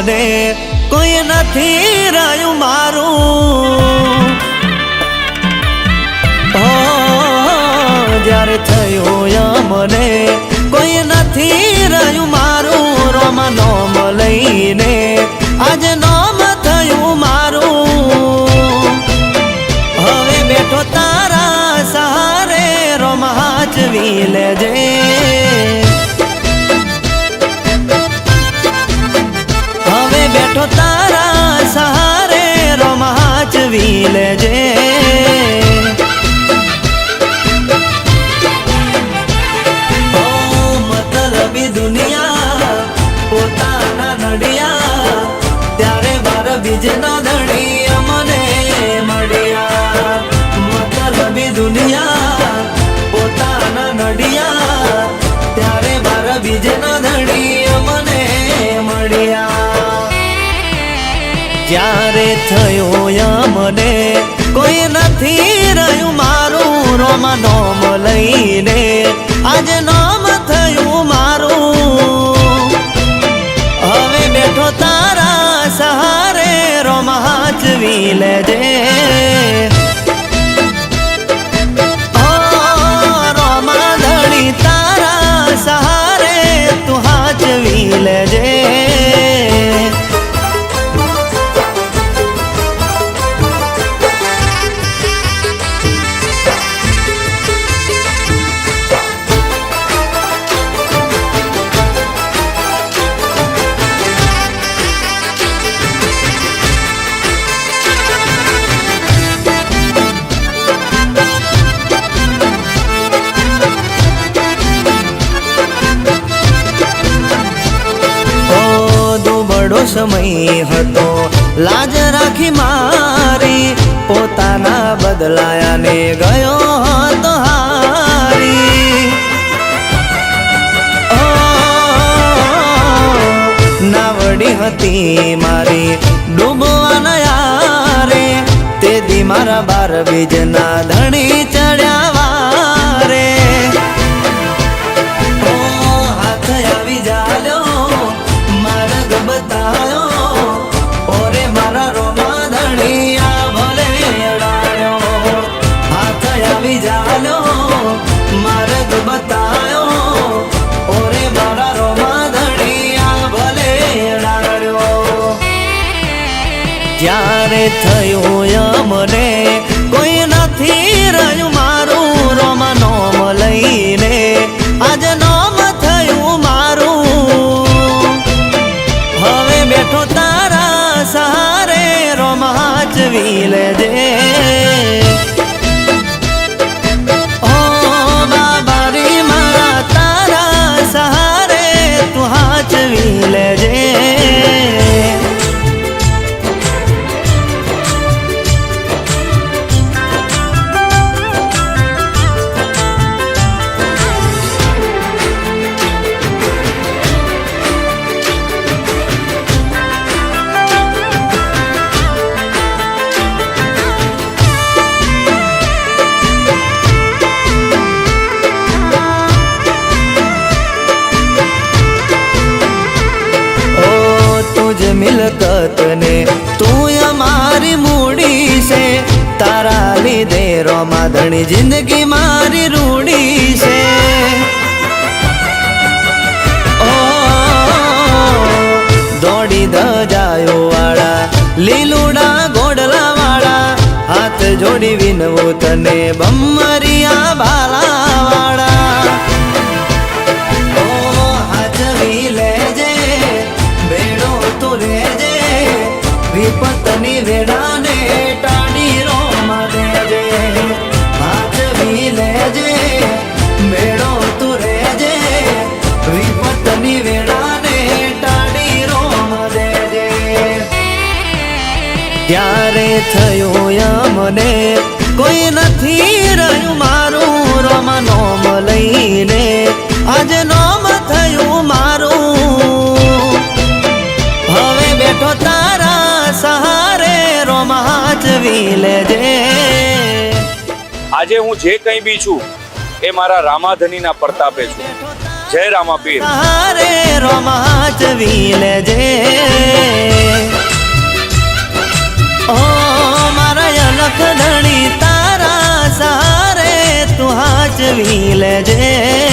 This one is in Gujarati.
મને કોઈ નથી રહ્યું મારું હો જ્યારે થયું મને કોઈ નથી રહ્યું મારું રોમ નોમ લઈને આજે નોમ થયું મારું હવે બેઠો તારા સહારે રોમ હાચવી લેજે હવે બેઠો તારા સહારે રોમ હાચવી લેજે દુનિયા પોતાના નડિયા ત્યારે મારા બીજના ધણી મને મળ્યા મતલબી દુનિયા પોતાના નડિયા ત્યારે મારા બીજના ધણી મને મળ્યા જ્યારે થયું મને કોઈ નથી રહ્યું મારું રોમ નોમ લઈને આજે નોમ થયું મારું હવે બેઠો તારા સહારે રોમ હાચવી લેજે રોમા ધણી તારા સહારે તું હાચવી લેજે સમય હતો લાજ રાખી મારી પોતાના બદલાયા ને ગયો હતો હારી નાવડી હતી મારી ડૂબવાના યારે તે દી મારા બાર બીજના ધણી ચડ્યા વારે હાથ આવી જાલ્યો બતાયો ઓરે મારા રોમા ધણિયા ભલે ડાળ્યો હાથ આવી જાલ્યો માર્ગ બતાયો ઓરે મારા રોમા ધણિયા ભલે ડાળ્યો જ્યારે થયું મને કોઈ નથી રહ્યું મારું રોમ નોમ લઈને આજે નોમ થયું મારું બેઠો તારા સહારે રોમ હાચવી લેજે ઓ બાબારી મારા તારા સહારે તું હાચવી લેજે મિલકત ને તું અમારી મૂડી છે તારા લીધે રોમા ધણી જિંદગી મારી રૂડી છે ઓ દોડી દજાયો વાળા લીલુડા ગોડલા વાળા હાથ જોડી વિનવું તને બમરિયા બાલા વાળા વિપતની વેડાને ટાળી રોમા દેજે હાચવી લેજે મેળો તું રેજે વિપતની વેડાને ટાળી રોમા દેજે ત્યારે થયું મને કોઈ નથી રહ્યું મારું રોમ નોમ લઈને આજે નોમ થયું મારું હવે બેઠો તારા સહારે રોમ હાચવી લેજે આજે હું જે કંઈ બી છું એ મારા રામાધનીના પ્રતાપે છું. જય રામાપીર. સહારે રોમ હાચવી લેજે. રાખધણી તારા સારે તું હાચવી લેજે